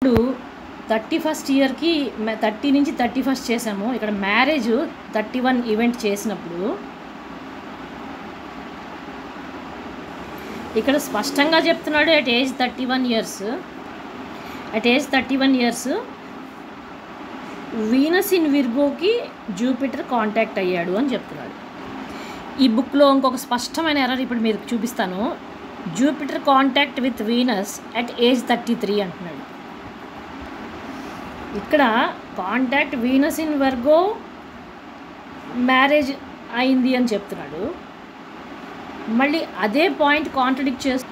ఇప్పుడు 31st ఇయర్కి 30 నుంచి 31st చేసాము. ఇక్కడ మ్యారేజ్ 31 ఈవెంట్ చేసినప్పుడు ఇక్కడ స్పష్టంగా చెప్తున్నాడు at age 31 years Venus in విర్గోకి జూపిటర్ కాంటాక్ట్ అయ్యాడు అని చెప్తున్నాడు. ఈ బుక్లో ఇంకొక స్పష్టమైన ఎర్రర్ ఇప్పుడు మీరు చూపిస్తాను. Jupiter contact with Venus at age 33 అంటున్నాడు. ఇక్కడ contact Venus in Virgo marriage అయింది అని చెప్తున్నాడు. మళ్ళీ అదే పాయింట్ కాంట్రడిక్ట్ చేస్తూ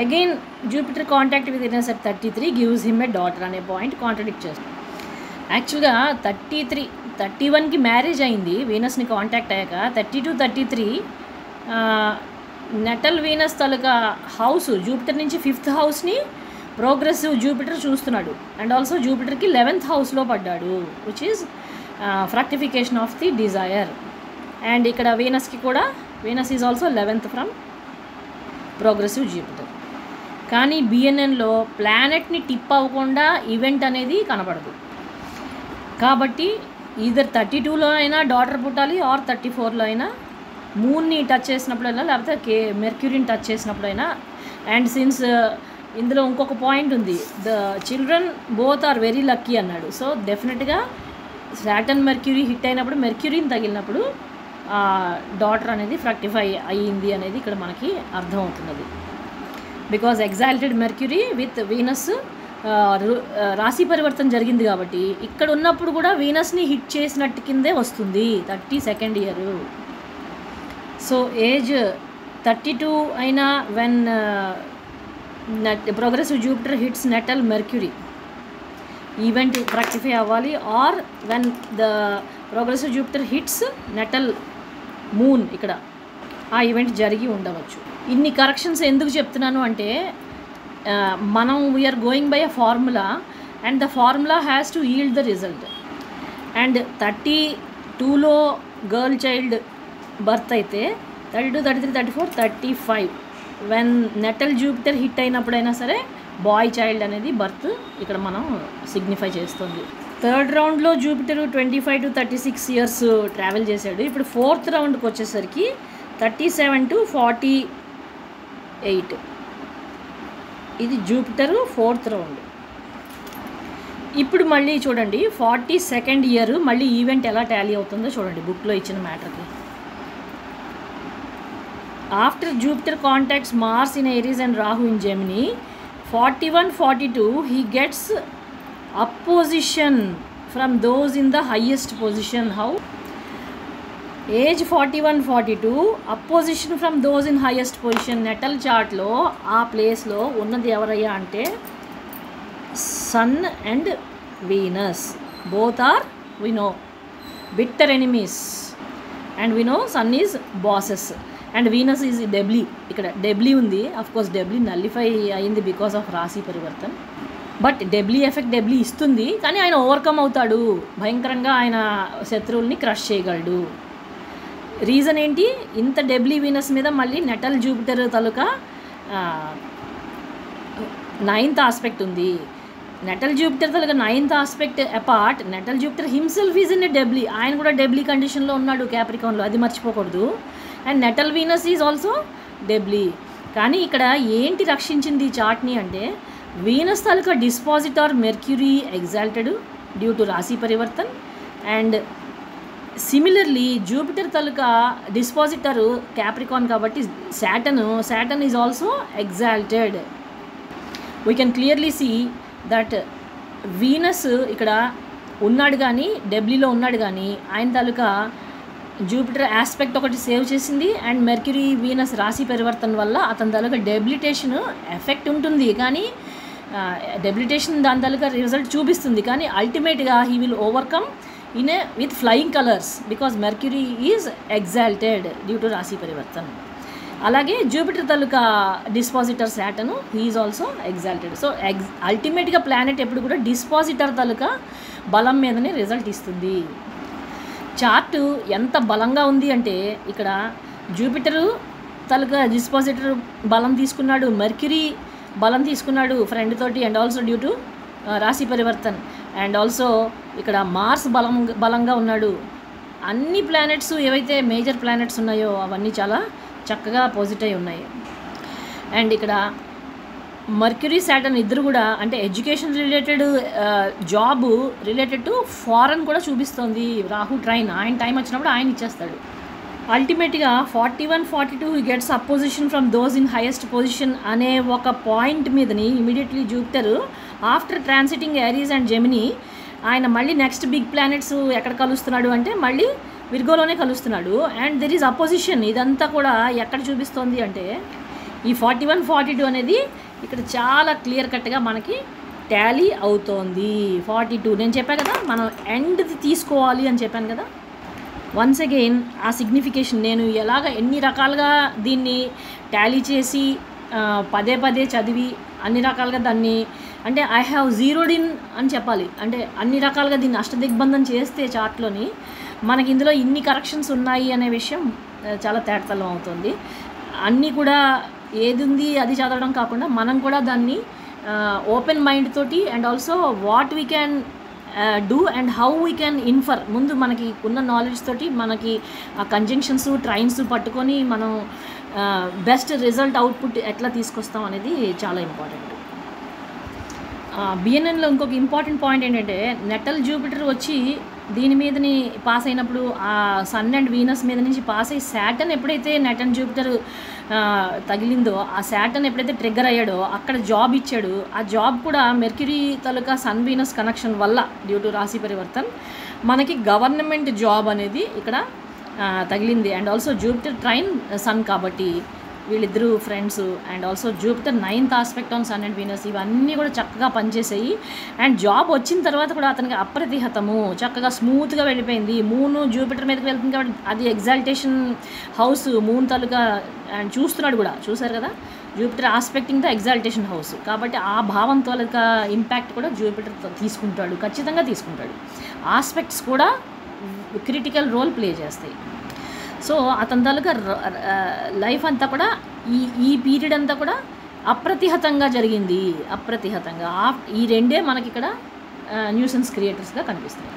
again Jupiter contact with Venus at 33 gives him a daughter అనే పాయింట్ కాంట్రడిక్ట్ చేస్తుంది. యాక్చువల్గా 31కి మ్యారేజ్ అయింది వీనస్ని కాంటాక్ట్ అయ్యాక. 32-33 నెటల్ వీనస్ తాలూకా హౌస్ జూపిటర్ నుంచి 5th హౌస్ని ప్రోగ్రెసివ్ జూపిటర్ చూస్తున్నాడు. అండ్ ఆల్సో జూపిటర్కి 11th హౌస్లో పడ్డాడు which is ఫ్రక్టిఫికేషన్ of the Dzire. And ఇక్కడ వీనస్కి కూడా Venus is also 11th from progressive Jupiter. కానీ బిఎన్ఎన్లో ప్లానెట్ని టిప్ అవ్వకుండా ఈవెంట్ అనేది కనపడదు. కాబట్టి ఈధర్ 32లో అయినా డాటర్ పుట్టాలి ఆర్ 34లో అయినా మూన్ని టచ్ చేసినప్పుడైనా లేకపోతే మెర్క్యూరీని టచ్ చేసినప్పుడైనా. అండ్ సిన్స్ ఇందులో ఇంకొక పాయింట్ ఉంది, the children both are very lucky అన్నాడు. సో డెఫినెట్గా సాటర్న్ మెర్క్యూరీ హిట్ అయినప్పుడు మెర్క్యూరీని తగిలినప్పుడు డాటర్ అనేది ఫ్రక్టిఫై అయ్యింది అనేది ఇక్కడ మనకి అర్థమవుతున్నది. Because exalted Mercury with Venus రాశి పరివర్తన జరిగింది కాబట్టి ఇక్కడ ఉన్నప్పుడు కూడా వీనస్ని హిట్ చేసినట్టు కిందే వస్తుంది 32nd ఇయర్. సో ఏజ్ 32 అయినా when progressive Jupiter hits natal Mercury event fructify అవ్వాలి. Or when the progressive Jupiter hits natal moon ఇక్కడ ఆ ఈవెంట్ జరిగి ఉండవచ్చు. ఇన్ని కరెక్షన్స్ ఎందుకు చెప్తున్నాను అంటే మనం we are going by a formula and the formula has to yield the result. And 32లో గర్ల్ చైల్డ్ బర్త్ అయితే 32, 33, 34, 35 వెన్ నెటల్ జూపిటర్ హిట్ అయినప్పుడైనా సరే బాయ్ చైల్డ్ అనేది బర్త్ ఇక్కడ మనం సిగ్నిఫై చేస్తుంది. 3rd రౌండ్లో జూపిటర్ 25 to 36 ఇయర్స్ ట్రావెల్ చేశాడు. ఇప్పుడు 4th రౌండ్కి వచ్చేసరికి 37 to 48 ఇది జూపిటర్ 4th రౌండ్. ఇప్పుడు మళ్ళీ చూడండి 42nd ఇయర్ మళ్ళీ ఈవెంట్ ఎలా టాలీ అవుతుందో చూడండి బుక్లో ఇచ్చిన మ్యాటర్కి. After Jupiter contacts Mars in Aries and Rahu in Gemini 41-42 he gets opposition from those in the highest position. How? Age 41-42 opposition from those in highest position. Natal చార్ట్లో ఆ ప్లేస్లో ఉన్నది ఎవరయ్యా అంటే sun and Venus. Both are we know bitter enemies and we know sun is బాసెస్ and Venus is డెబ్లీ. ఇక్కడ డెబ్లీ ఉంది, అఫ్కోర్స్ డెబ్లీ నల్లిఫై అయింది బికాస్ ఆఫ్ రాశి పరివర్తన్. బట్ డెబ్లీ ఎఫెక్ట్ డెబ్లీ ఇస్తుంది కానీ ఆయన ఓవర్కమ్ అవుతాడు, భయంకరంగా ఆయన శత్రువుల్ని క్రష్ చేయగలడు. రీజన్ ఏంటి? ఇంత డెబ్లీ వీనస్ మీద మళ్ళీ నెటల్ జూపిటర్ తాలూకా 9th ఆస్పెక్ట్ ఉంది. నెటల్ జూపిటర్ తాలూకా 9th aspect apart natal Jupiter himself is in a డెబ్లీ. ఆయన కూడా డెబ్లీ కండిషన్లో ఉన్నాడు క్యాప్రికాన్లో, అది మర్చిపోకూడదు. And natal Venus is also డెబ్లీ. కానీ ఇక్కడ ఏంటి రక్షించింది ఈ చార్ట్ని అంటే వీనస్ తాలూకా dispositor Mercury exalted due to రాశి పరివర్తన్. అండ్ సిమిలర్లీ జూపిటర్ తాలూకా డిస్పాజిటర్ క్యాప్రికాన్ కాబట్టి Saturn is also exalted. We can clearly see that Venus ఇక్కడ ఉన్నాడు కానీ డెబ్లీలో ఉన్నాడు కానీ ఆయన తాలూకా జూపిటర్ ఆస్పెక్ట్ ఒకటి సేవ్ చేసింది. అండ్ మెర్క్యూరీ వీనస్ రాశి పరివర్తన వల్ల అతని తాలూకా డెబిలిటేషన్ ఎఫెక్ట్ ఉంటుంది కానీ డెబిలిటేషన్ దాని తాలూకా రిజల్ట్ చూపిస్తుంది కానీ అల్టిమేట్గా he will overcome in a with flying colors because Mercury is exalted due to రాశి పరివర్తన్. అలాగే జూపిటర్ తాలూకా dispositor Saturn he is also exalted. So అల్టిమేట్గా ప్లానెట్ ఎప్పుడు కూడా డిస్పాజిటర్ తాలూకా బలం మీదనే రిజల్ట్ ఇస్తుంది. చార్టు ఎంత బలంగా ఉంది అంటే ఇక్కడ జూపిటరు తాలూకా డిస్పాజిటర్ బలం తీసుకున్నాడు, మెర్క్యూరీ బలం తీసుకున్నాడు ఫ్రెండ్ తోటి, అండ్ ఆల్సో డ్యూ టు రాశి పరివర్తన్. అండ్ ఆల్సో ఇక్కడ మార్స్ బలంగా ఉన్నాడు. అన్ని ప్లానెట్స్ ఏవైతే మేజర్ ప్లానెట్స్ ఉన్నాయో అవన్నీ చాలా చక్కగా పాజిటివ్ అయి ఉన్నాయి. అండ్ ఇక్కడ మర్క్యూరీ సాటర్న్ ఇద్దరు కూడా అంటే education related, job related to foreign కూడా చూపిస్తోంది. రాహు ట్రైన్ ఆయన టైం వచ్చినప్పుడు ఆయన ఇచ్చేస్తాడు. అల్టిమేట్గా 41-42 gets opposition from those in highest position అనే ఒక పాయింట్ మీదని immediately Jupiter after transiting Aries and Gemini ఆయన మళ్ళీ నెక్స్ట్ బిగ్ ప్లానెట్స్ ఎక్కడ కలుస్తున్నాడు అంటే మళ్ళీ విర్గోలోనే కలుస్తున్నాడు. And there is opposition. ఇదంతా కూడా ఎక్కడ చూపిస్తోంది అంటే ఈ 41-42 అనేది ఇక్కడ చాలా క్లియర్ కట్గా మనకి టాలీ అవుతోంది. 42 నేను చెప్పాను కదా, మనం ఎండ్ది తీసుకోవాలి అని చెప్పాను కదా. వన్స్ అగైన్ ఆ సిగ్నిఫికేషన్ నేను ఎన్ని రకాలుగా దీన్ని టాలీ చేసి పదే పదే చదివి అన్ని రకాలుగా దాన్ని అంటే ఐ హ్యావ్ జీరోడ్ ఇన్ అని చెప్పాలి. అంటే అన్ని రకాలుగా దీన్ని అష్టదిగ్బంధం చేస్తే చార్ట్లోని మనకి ఇందులో ఇన్ని కరెక్షన్స్ ఉన్నాయి అనే విషయం చాలా తేటతలం అవుతుంది. అన్నీ కూడా ఏది ఉంది అది చదవడం కాకుండా మనం కూడా దాన్ని ఓపెన్ మైండ్ తోటి and also what we can do and how we can infer ముందు మనకి ఉన్న నాలెడ్జ్ తోటి మనకి ఆ కంజంక్షన్స్ ట్రైన్స్ పట్టుకొని మనం బెస్ట్ రిజల్ట్ అవుట్పుట్ ఎట్లా తీసుకొస్తాం అనేది చాలా ఇంపార్టెంట్. బిఎన్ఎన్లో ఇంకొక ఇంపార్టెంట్ పాయింట్ ఏంటంటే నెటల్ జూపిటర్ వచ్చి దీని మీదని పాస్ అయినప్పుడు ఆ సన్ అండ్ వీనస్ మీద నుంచి పాస్ అయ్యి శాటర్న్ ఎప్పుడైతే నెటన్ జూపిటర్ తగిలిందో ఆ శాటర్న్ ఎప్పుడైతే ట్రిగ్గర్ అయ్యాడో అక్కడ జాబ్ ఇచ్చాడు. ఆ జాబ్ కూడా మెర్క్యూరీ తాలూకా సన్ వీనస్ కనెక్షన్ వల్ల డ్యూ టు రాశి పరివర్తన్ మనకి గవర్నమెంట్ జాబ్ అనేది ఇక్కడ తగిలింది. And also Jupiter trine Sun కాబట్టి వీళ్ళిద్దరూ friends. And also Jupiter 9th aspect on Sun and Venus ఇవన్నీ కూడా చక్కగా పనిచేసాయి. అండ్ జాబ్ వచ్చిన తర్వాత కూడా అతనికి అప్రతిహతము చక్కగా స్మూత్గా వెళ్ళిపోయింది. మూన్ జూపిటర్ మీదకి వెళ్తుంది కాబట్టి అది exaltation house moon taluka and చూస్తున్నాడు కూడా, చూసారు కదా, Jupiter aspecting the exaltation house కాబట్టి ఆ భావం తాలూకా ఇంపాక్ట్ కూడా జూపిటర్ తీసుకుంటాడు, ఖచ్చితంగా తీసుకుంటాడు. ఆస్పెక్ట్స్ కూడా క్రిటికల్ రోల్ ప్లే చేస్తాయి. సో అతని తాలూకా లైఫ్ అంతా కూడా ఈ పీరియడ్ అంతా కూడా అప్రతిహతంగా జరిగింది. అప్రతిహతంగా ఈ రెండే మనకి ఇక్కడ న్యూసెన్స్ క్రియేటర్స్గా కనిపిస్తాయి.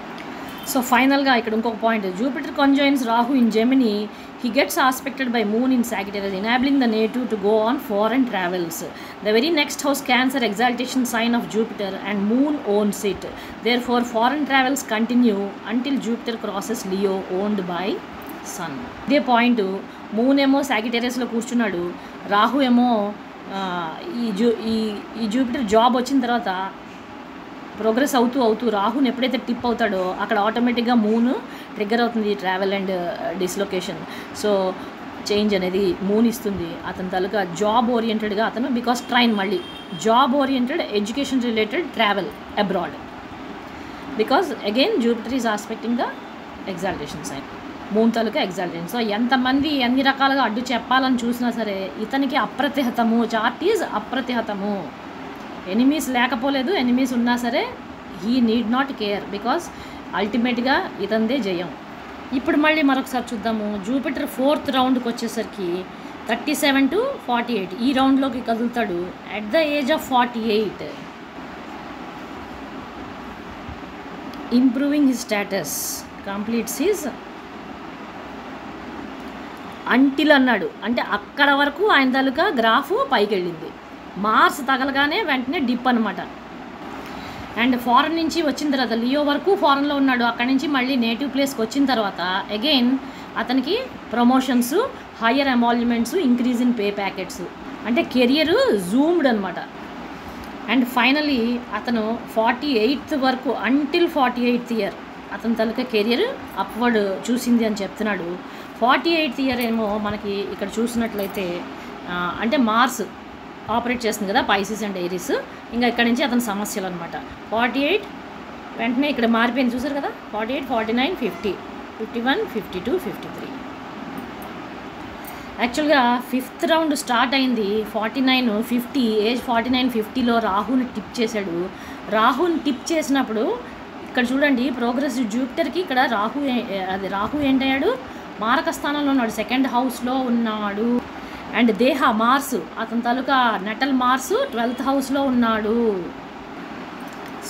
సో ఫైనల్గా ఇక్కడ ఇంకొక point, Jupiter conjoins Rahu in Gemini, he gets aspected by moon in Sagittarius, enabling the native to go on foreign travels. The very next house, Cancer, exaltation sign of Jupiter, and moon owns it. Therefore foreign travels continue until Jupiter crosses Leo, owned by sun. ఇదే point, moon ఏమో సాగిటేరియస్లో కూర్చున్నాడు, రాహు ఏమో ఈ Jupiter job వచ్చిన తర్వాత progress అవుతూ రాహుని ఎప్పుడైతే tip అవుతాడో అక్కడ ఆటోమేటిక్గా మూన్ ట్రిగ్గర్ అవుతుంది, travel and dislocation. So change అనేది మూన్ ఇస్తుంది. అతని తాలూకా జాబ్ ఓరియంటెడ్గా అతను బికాస్ ట్రైన్ మళ్ళీ job oriented education related travel abroad because again Jupiter is aspecting the exaltation sign, Moon తాలూకా ఎగ్జాల్టేషన్. సో ఎంతమంది ఎన్ని రకాలుగా అడ్డు చెప్పాలని చూసినా సరే ఇతనికి అప్రతిహతము, చార్ట్ ఈజ్ అప్రతిహతము. ఎనిమీస్ లేకపోలేదు, ఎనిమీస్ ఉన్నా సరే he need not care because అల్టిమేట్గా ఇతందే జయం. ఇప్పుడు మళ్ళీ మరొకసారి చూద్దాము. జూపిటర్ 4th రౌండ్కి వచ్చేసరికి 37 to 48 ఈ రౌండ్లోకి కదులుతాడు. At the age of 48 improving his status completes his until అన్నాడు. అంటే అక్కడ వరకు ఆయన తాలూకా గ్రాఫ్ పైకి వెళ్ళింది. మార్స్ తగలగానే వెంటనే డిప్ అనమాట. అండ్ ఫారెన్ నుంచి వచ్చిన తర్వాత లియో వరకు ఫారెన్లో ఉన్నాడు. అక్కడి నుంచి మళ్ళీ నేటివ్ ప్లేస్కి వచ్చిన తర్వాత అగైన్ అతనికి promotions, higher emoluments, increase in pay packets, అంటే కెరియర్ జూమ్డ్ అనమాట. అండ్ ఫైనలీ అతను 48th వరకు అంటిల్ 48th ఇయర్ అతని తాలూకా కెరియర్ అప్వర్డ్ చూసింది అని చెప్తున్నాడు. 48th ఇయర్ ఏమో మనకి ఇక్కడ చూసినట్లయితే అంటే మార్స్ ఆపరేట్ చేస్తుంది కదా పైసిస్ అండ్ ఏరిస్, ఇంకా ఇక్కడ నుంచి అతని సమస్యలు అనమాట. 48 వెంటనే ఇక్కడ మారిపోయింది చూసారు కదా, 48, 49, 50, 51, 52, 53. యాక్చువల్గా 5th రౌండ్ స్టార్ట్ అయింది 49, 50 ఏజ్ 49, 50లో రాహుని టిప్ చేశాడు. రాహుని టిప్ చేసినప్పుడు ఇక్కడ చూడండి ప్రోగ్రెస్ జూపిటర్కి ఇక్కడ రాహు ఏంటయ్యాడు, మారక స్థానంలో ఉన్నాడు, 2nd హౌస్లో ఉన్నాడు. అండ్ దేహ మార్స్ అతని తాలూకా నటల్ మార్స్ 12th హౌస్లో ఉన్నాడు.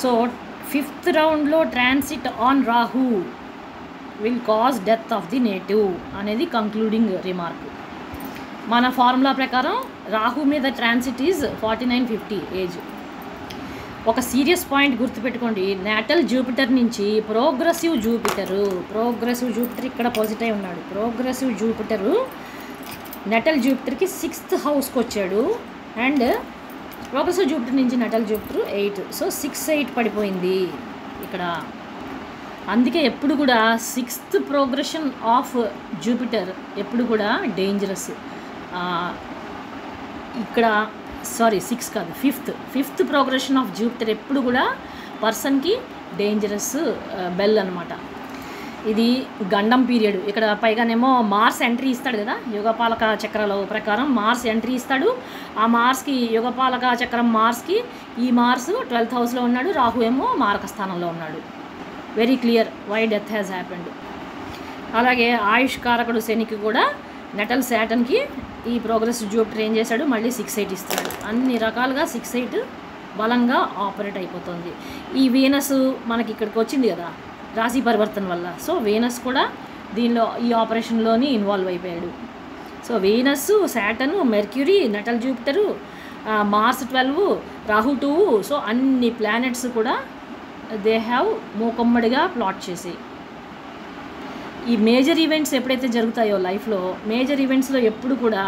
సో 5th రౌండ్లో transit on Rahu will cause death of the native అనేది కంక్లూడింగ్ రిమార్క్. మన ఫార్ములా ప్రకారం రాహు మీద ట్రాన్సిట్ ఈజ్ 49-50 ఏజ్. ఒక సీరియస్ పాయింట్ గుర్తుపెట్టుకోండి, నేటల్ జూపిటర్ నుంచి ప్రోగ్రెసివ్ జూపిటర్ ఇక్కడ పాజిటివ్ ఉన్నాడు. ప్రోగ్రెసివ్ జూపిటరు నెటల్ జూపిటర్కి 6th హౌస్కి వచ్చాడు. అండ్ ప్రోగ్రెసివ్ జూపిటర్ నుంచి నెటల్ జూపిటర్ 8, సో 6-8 పడిపోయింది ఇక్కడ. అందుకే ఎప్పుడు కూడా 6th ప్రోగ్రెషన్ ఆఫ్ జూపిటర్ ఎప్పుడు కూడా డేంజరస్. ఇక్కడ 6 కాదు 5th ప్రోగ్రెషన్ ఆఫ్ జూపిటర్ ఎప్పుడు కూడా పర్సన్కి డేంజరస్ బెల్ అనమాట. ఇది గండం పీరియడ్. ఇక్కడ పైగానేమో మార్స్ ఎంట్రీ ఇస్తాడు కదా, యుగపాలక చక్రాల ప్రకారం మార్స్ ఎంట్రీ ఇస్తాడు. ఆ మార్స్కి యుగపాలక చక్రం మార్స్కి ఈ మార్స్ 12th హౌస్లో ఉన్నాడు, రాహు ఏమో మారక స్థానంలో ఉన్నాడు. Very clear why death has happened. అలాగే ఆయుష్ కారకుడు శనికి కూడా నెటల్ శాటన్కి ఈ ప్రోగ్రెసివ్ జూపిటర్ ఏం చేశాడు, మళ్ళీ 6-8 ఇస్తాడు. అన్ని రకాలుగా 6-8 బలంగా ఆపరేట్ అయిపోతుంది. ఈ వీనస్ మనకి ఇక్కడికి వచ్చింది కదా రాశి పరివర్తన వల్ల, సో వీనస్ కూడా దీనిలో ఈ ఆపరేషన్లోని ఇన్వాల్వ్ అయిపోయాడు. So Venus, Saturn, Mercury, natal Jupiter, Mars 12, Rahu 2, సో అన్ని ప్లానెట్స్ కూడా దే హ్యావ్ మూకమ్మడిగా ప్లాట్ చేసి ఈ మేజర్ ఈవెంట్స్ ఎప్పుడైతే జరుగుతాయో లైఫ్లో, మేజర్ ఈవెంట్స్లో ఎప్పుడు కూడా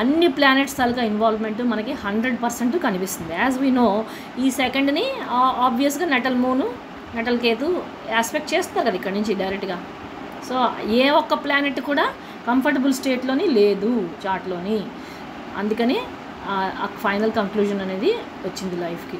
అన్ని ప్లానెట్స్ తాలూకా ఇన్వాల్వ్మెంట్ మనకి 100% కనిపిస్తుంది. యాజ్ వీ నో ఈ సెకండ్ని ఆబ్వియస్గా నెటల్ మూను, నెటల్ కేతు యాస్పెక్ట్ చేస్తారు కదా ఇక్కడ నుంచి డైరెక్ట్గా. సో ఏ ఒక్క ప్లానెట్ కూడా కంఫర్టబుల్ స్టేట్లోని లేదు చార్ట్లోని. అందుకని ఫైనల్ కంక్లూజన్ అనేది వచ్చింది లైఫ్కి.